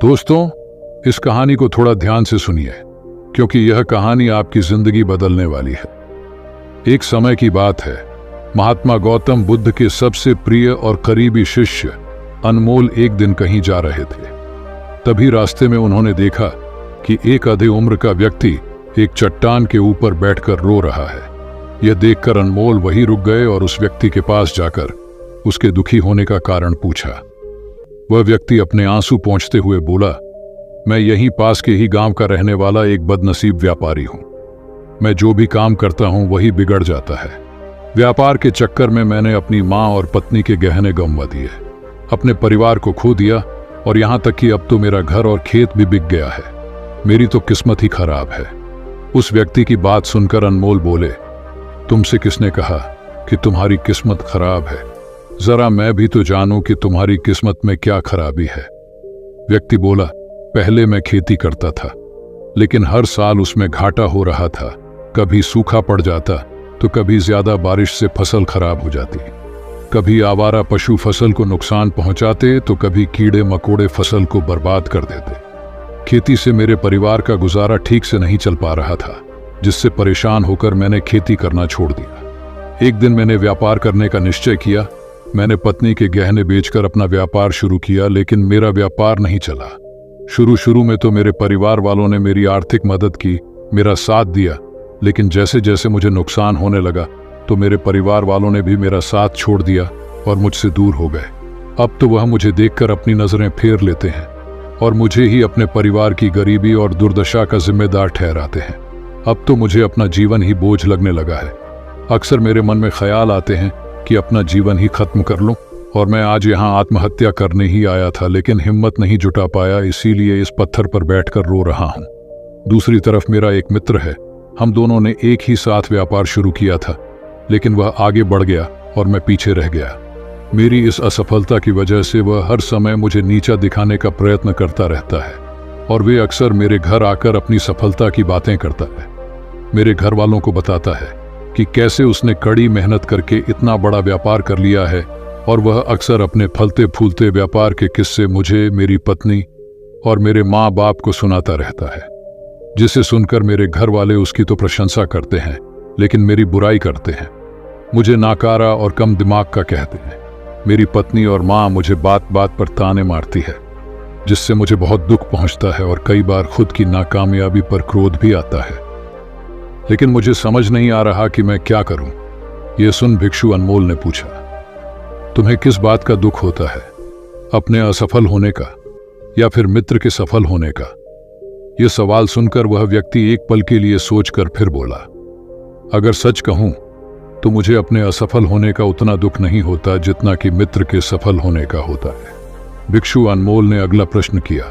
दोस्तों, इस कहानी को थोड़ा ध्यान से सुनिए, क्योंकि यह कहानी आपकी जिंदगी बदलने वाली है। एक समय की बात है, महात्मा गौतम बुद्ध के सबसे प्रिय और करीबी शिष्य अनमोल एक दिन कहीं जा रहे थे। तभी रास्ते में उन्होंने देखा कि एक आधे उम्र का व्यक्ति एक चट्टान के ऊपर बैठकर रो रहा है। यह देखकर अनमोल वहीं रुक गए और उस व्यक्ति के पास जाकर उसके दुखी होने का कारण पूछा। वह व्यक्ति अपने आंसू पोंछते हुए बोला, मैं यहीं पास के ही गांव का रहने वाला एक बदनसीब व्यापारी हूं। मैं जो भी काम करता हूं वही बिगड़ जाता है। व्यापार के चक्कर में मैंने अपनी मां और पत्नी के गहने गंवा दिए, अपने परिवार को खो दिया और यहां तक कि अब तो मेरा घर और खेत भी बिक गया है। मेरी तो किस्मत ही खराब है। उस व्यक्ति की बात सुनकर अनमोल बोले, तुमसे किसने कहा कि तुम्हारी किस्मत खराब है? जरा मैं भी तो जानूं कि तुम्हारी किस्मत में क्या खराबी है। व्यक्ति बोला, पहले मैं खेती करता था, लेकिन हर साल उसमें घाटा हो रहा था। कभी सूखा पड़ जाता तो कभी ज्यादा बारिश से फसल खराब हो जाती। कभी आवारा पशु फसल को नुकसान पहुंचाते तो कभी कीड़े मकोड़े फसल को बर्बाद कर देते। खेती से मेरे परिवार का गुजारा ठीक से नहीं चल पा रहा था, जिससे परेशान होकर मैंने खेती करना छोड़ दिया। एक दिन मैंने व्यापार करने का निश्चय किया। मैंने पत्नी के गहने बेचकर अपना व्यापार शुरू किया, लेकिन मेरा व्यापार नहीं चला। शुरू में तो मेरे परिवार वालों ने मेरी आर्थिक मदद की, मेरा साथ दिया, लेकिन जैसे जैसे मुझे नुकसान होने लगा तो मेरे परिवार वालों ने भी मेरा साथ छोड़ दिया और मुझसे दूर हो गए। अब तो वह मुझे देखकर अपनी नजरें फेर लेते हैं और मुझे ही अपने परिवार की गरीबी और दुर्दशा का जिम्मेदार ठहराते हैं। अब तो मुझे अपना जीवन ही बोझ लगने लगा है। अक्सर मेरे मन में ख्याल आते हैं कि अपना जीवन ही खत्म कर लूं, और मैं आज यहाँ आत्महत्या करने ही आया था, लेकिन हिम्मत नहीं जुटा पाया, इसीलिए इस पत्थर पर बैठकर रो रहा हूँ। दूसरी तरफ मेरा एक मित्र है। हम दोनों ने एक ही साथ व्यापार शुरू किया था, लेकिन वह आगे बढ़ गया और मैं पीछे रह गया। मेरी इस असफलता की वजह से वह हर समय मुझे नीचा दिखाने का प्रयत्न करता रहता है और वे अक्सर मेरे घर आकर अपनी सफलता की बातें करता है। मेरे घर वालों को बताता है कि कैसे उसने कड़ी मेहनत करके इतना बड़ा व्यापार कर लिया है, और वह अक्सर अपने फलते फूलते व्यापार के किस्से मुझे, मेरी पत्नी और मेरे माँ बाप को सुनाता रहता है, जिसे सुनकर मेरे घर वाले उसकी तो प्रशंसा करते हैं, लेकिन मेरी बुराई करते हैं। मुझे नाकारा और कम दिमाग का कहते हैं। मेरी पत्नी और माँ मुझे बात बात पर ताने मारती है, जिससे मुझे बहुत दुख पहुंचता है और कई बार खुद की नाकामयाबी पर क्रोध भी आता है। लेकिन मुझे समझ नहीं आ रहा कि मैं क्या करूं। यह सुन भिक्षु अनमोल ने पूछा, तुम्हें किस बात का दुख होता है? अपने असफल होने का या फिर मित्र के सफल होने का? यह सवाल सुनकर वह व्यक्ति एक पल के लिए सोचकर फिर बोला, अगर सच कहूं तो मुझे अपने असफल होने का उतना दुख नहीं होता जितना कि मित्र के सफल होने का होता है। भिक्षु अनमोल ने अगला प्रश्न किया,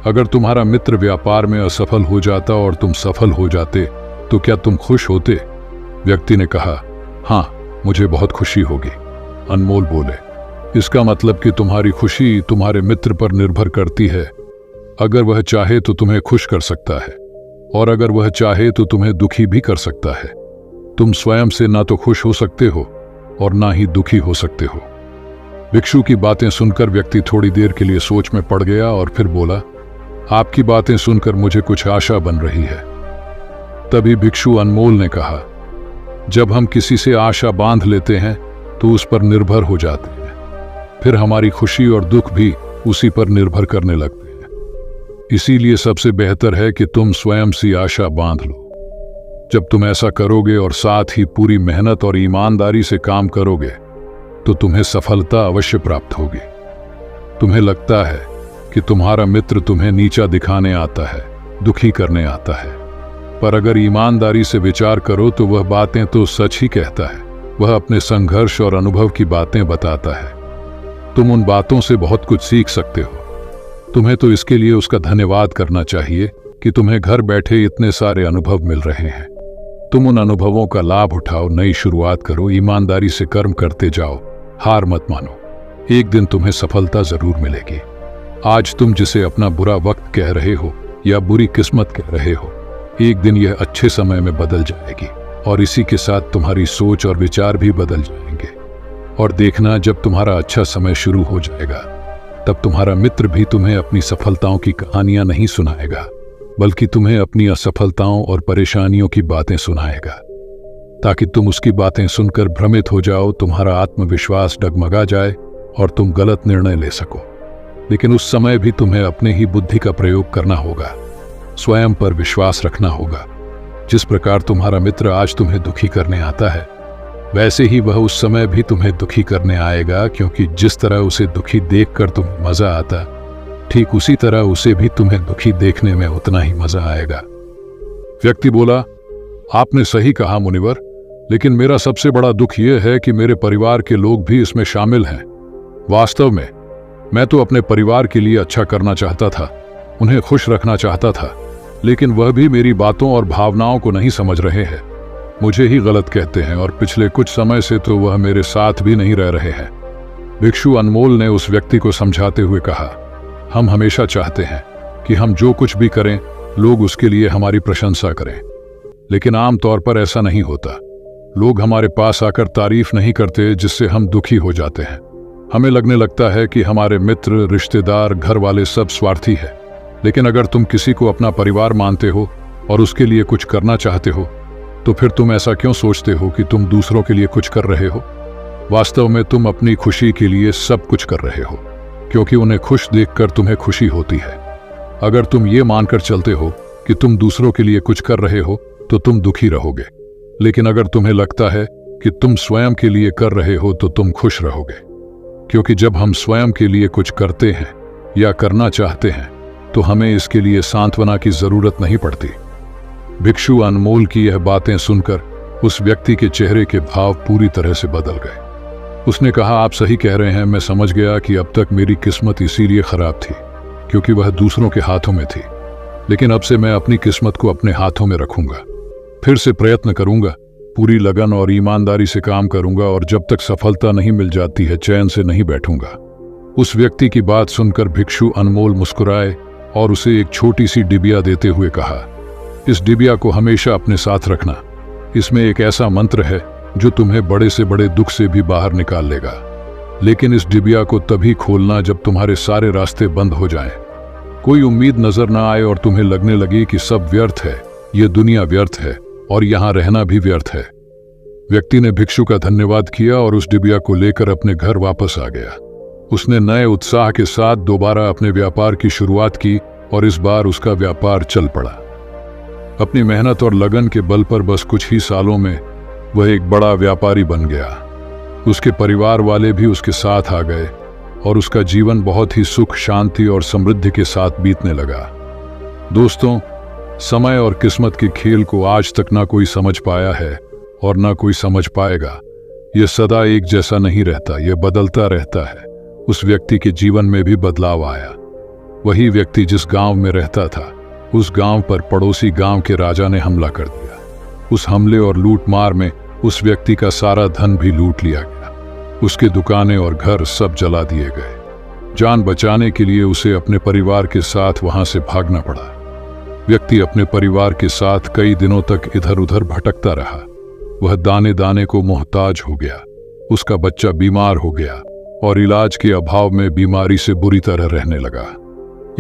अगर तुम्हारा मित्र व्यापार में असफल हो जाता और तुम सफल हो जाते तो क्या तुम खुश होते? व्यक्ति ने कहा, हाँ, मुझे बहुत खुशी होगी। अनमोल बोले, इसका मतलब कि तुम्हारी खुशी तुम्हारे मित्र पर निर्भर करती है। अगर वह चाहे तो तुम्हें खुश कर सकता है, और अगर वह चाहे तो तुम्हें दुखी भी कर सकता है। तुम स्वयं से ना तो खुश हो सकते हो और ना ही दुखी हो सकते हो। भिक्षु की बातें सुनकर व्यक्ति थोड़ी देर के लिए सोच में पड़ गया और फिर बोला, आपकी बातें सुनकर मुझे कुछ आशा बन रही है। तभी भिक्षु अनमोल ने कहा, जब हम किसी से आशा बांध लेते हैं तो उस पर निर्भर हो जाते हैं, फिर हमारी खुशी और दुख भी उसी पर निर्भर करने लगते हैं। इसीलिए सबसे बेहतर है कि तुम स्वयं सी आशा बांध लो। जब तुम ऐसा करोगे और साथ ही पूरी मेहनत और ईमानदारी से काम करोगे तो तुम्हें सफलता अवश्य प्राप्त होगी। तुम्हें लगता है कि तुम्हारा मित्र तुम्हें नीचा दिखाने आता है, दुखी करने आता है, पर अगर ईमानदारी से विचार करो तो वह बातें तो सच ही कहता है। वह अपने संघर्ष और अनुभव की बातें बताता है। तुम उन बातों से बहुत कुछ सीख सकते हो। तुम्हें तो इसके लिए उसका धन्यवाद करना चाहिए कि तुम्हें घर बैठे इतने सारे अनुभव मिल रहे हैं। तुम उन अनुभवों का लाभ उठाओ, नई शुरुआत करो, ईमानदारी से कर्म करते जाओ, हार मत मानो। एक दिन तुम्हें सफलता जरूर मिलेगी। आज तुम जिसे अपना बुरा वक्त कह रहे हो या बुरी किस्मत कह रहे हो, एक दिन यह अच्छे समय में बदल जाएगी, और इसी के साथ तुम्हारी सोच और विचार भी बदल जाएंगे। और देखना, जब तुम्हारा अच्छा समय शुरू हो जाएगा तब तुम्हारा मित्र भी तुम्हें अपनी सफलताओं की कहानियां नहीं सुनाएगा, बल्कि तुम्हें अपनी असफलताओं और परेशानियों की बातें सुनाएगा, ताकि तुम उसकी बातें सुनकर भ्रमित हो जाओ, तुम्हारा आत्मविश्वास डगमगा जाए और तुम गलत निर्णय ले सको। लेकिन उस समय भी तुम्हें अपने ही बुद्धि का प्रयोग करना होगा, स्वयं पर विश्वास रखना होगा। जिस प्रकार तुम्हारा मित्र आज तुम्हें दुखी करने आता है, वैसे ही वह उस समय भी तुम्हें दुखी करने आएगा, क्योंकि जिस तरह उसे दुखी देखकर तुम्हें मजा आता, ठीक उसी तरह उसे भी तुम्हें दुखी देखने में उतना ही मजा आएगा। व्यक्ति बोला, आपने सही कहा मुनिवर, लेकिन मेरा सबसे बड़ा दुख यह है कि मेरे परिवार के लोग भी इसमें शामिल हैं। वास्तव में मैं तो अपने परिवार के लिए अच्छा करना चाहता था, उन्हें खुश रखना चाहता था, लेकिन वह भी मेरी बातों और भावनाओं को नहीं समझ रहे हैं, मुझे ही गलत कहते हैं और पिछले कुछ समय से तो वह मेरे साथ भी नहीं रह रहे हैं। भिक्षु अनमोल ने उस व्यक्ति को समझाते हुए कहा, हम हमेशा चाहते हैं कि हम जो कुछ भी करें लोग उसके लिए हमारी प्रशंसा करें, लेकिन आमतौर पर ऐसा नहीं होता। लोग हमारे पास आकर तारीफ नहीं करते, जिससे हम दुखी हो जाते हैं। हमें लगने लगता है कि हमारे मित्र, रिश्तेदार, घर वाले सब स्वार्थी है। लेकिन अगर तुम किसी को अपना परिवार मानते हो और उसके लिए कुछ करना चाहते हो, तो फिर तुम ऐसा क्यों सोचते हो कि तुम दूसरों के लिए कुछ कर रहे हो? वास्तव में तुम अपनी खुशी के लिए सब कुछ कर रहे हो, क्योंकि उन्हें खुश देखकर तुम्हें खुशी होती है। अगर तुम ये मानकर चलते हो कि तुम दूसरों के लिए कुछ कर रहे हो, तो तुम दुखी रहोगे। लेकिन अगर तुम्हें लगता है कि तुम स्वयं के लिए कर रहे हो, तो तुम खुश रहोगे, क्योंकि जब हम स्वयं के लिए कुछ करते हैं या करना चाहते हैं, तो हमें इसके लिए सांत्वना की जरूरत नहीं पड़ती। भिक्षु अनमोल की यह बातें सुनकर उस व्यक्ति के चेहरे के भाव पूरी तरह से बदल गए। उसने कहा, आप सही कह रहे हैं, मैं समझ गया कि अब तक मेरी किस्मत इसीलिए खराब थी क्योंकि वह दूसरों के हाथों में थी। लेकिन अब से मैं अपनी किस्मत को अपने हाथों में रखूंगा, फिर से प्रयत्न करूंगा, पूरी लगन और ईमानदारी से काम करूंगा, और जब तक सफलता नहीं मिल जाती है चैन से नहीं बैठूंगा। उस व्यक्ति की बात सुनकर भिक्षु अनमोल मुस्कुराए और उसे एक छोटी सी डिबिया देते हुए कहा, इस डिबिया को हमेशा अपने साथ रखना। इसमें एक ऐसा मंत्र है जो तुम्हें बड़े से बड़े दुख से भी बाहर निकाल लेगा। लेकिन इस डिबिया को तभी खोलना जब तुम्हारे सारे रास्ते बंद हो जाएं, कोई उम्मीद नजर ना आए और तुम्हें लगने लगे कि सब व्यर्थ है, ये दुनिया व्यर्थ है और यहां रहना भी व्यर्थ है। व्यक्ति ने भिक्षु का धन्यवाद किया और उस डिबिया को लेकर अपने घर वापस आ गया। उसने नए उत्साह के साथ दोबारा अपने व्यापार की शुरुआत की और इस बार उसका व्यापार चल पड़ा। अपनी मेहनत और लगन के बल पर बस कुछ ही सालों में वह एक बड़ा व्यापारी बन गया। उसके परिवार वाले भी उसके साथ आ गए और उसका जीवन बहुत ही सुख, शांति और समृद्धि के साथ बीतने लगा। दोस्तों, समय और किस्मत के खेल को आज तक ना कोई समझ पाया है और ना कोई समझ पाएगा। यह सदा एक जैसा नहीं रहता, यह बदलता रहता है। उस व्यक्ति के जीवन में भी बदलाव आया। वही व्यक्ति जिस गांव में रहता था, उस गांव पर पड़ोसी गांव के राजा ने हमला कर दिया। उस हमले और लूटमार में उस व्यक्ति का सारा धन भी लूट लिया गया। उसके दुकानें और घर सब जला दिए गए। जान बचाने के लिए उसे अपने परिवार के साथ वहां से भागना पड़ा। व्यक्ति अपने परिवार के साथ कई दिनों तक इधर उधर भटकता रहा। वह दाने दाने को मोहताज हो गया। उसका बच्चा बीमार हो गया और इलाज के अभाव में बीमारी से बुरी तरह रहने लगा।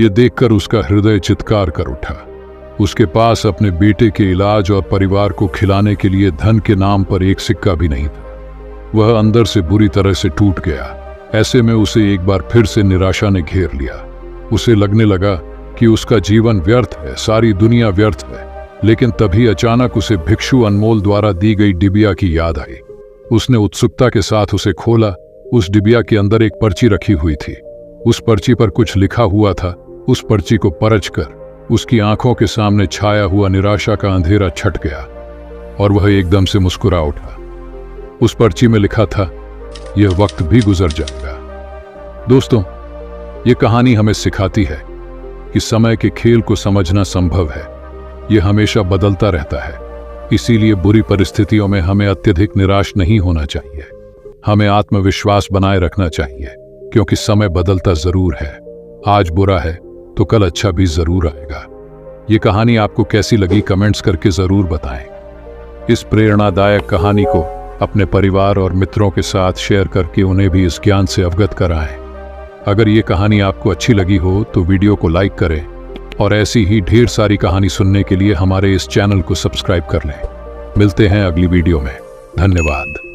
ये देखकर उसका हृदय चित्कार कर उठा। उसके पास अपने बेटे के इलाज और परिवार को खिलाने के लिए धन के नाम पर एक सिक्का भी नहीं था। वह अंदर से बुरी तरह से टूट गया। ऐसे में उसे एक बार फिर से निराशा ने घेर लिया। उसे लगने लगा कि उसका जीवन व्यर्थ है, सारी दुनिया व्यर्थ है। लेकिन तभी अचानक उसे भिक्षु अनमोल द्वारा दी गई डिबिया की याद आई। उसने उत्सुकता के साथ उसे खोला। उस डिबिया के अंदर एक पर्ची रखी हुई थी। उस पर्ची पर कुछ लिखा हुआ था। उस पर्ची को परखकर उसकी आंखों के सामने छाया हुआ निराशा का अंधेरा छट गया और वह एकदम से मुस्कुरा उठा। उस पर्ची में लिखा था, यह वक्त भी गुजर जाएगा। दोस्तों, ये कहानी हमें सिखाती है कि समय के खेल को समझना संभव है। यह हमेशा बदलता रहता है। इसीलिए बुरी परिस्थितियों में हमें अत्यधिक निराश नहीं होना चाहिए। हमें आत्मविश्वास बनाए रखना चाहिए, क्योंकि समय बदलता जरूर है। आज बुरा है तो कल अच्छा भी जरूर आएगा। ये कहानी आपको कैसी लगी कमेंट्स करके जरूर बताएं। इस प्रेरणादायक कहानी को अपने परिवार और मित्रों के साथ शेयर करके उन्हें भी इस ज्ञान से अवगत कराएं। अगर ये कहानी आपको अच्छी लगी हो तो वीडियो को लाइक करें और ऐसी ही ढेर सारी कहानी सुनने के लिए हमारे इस चैनल को सब्सक्राइब कर लें। मिलते हैं अगली वीडियो में। धन्यवाद।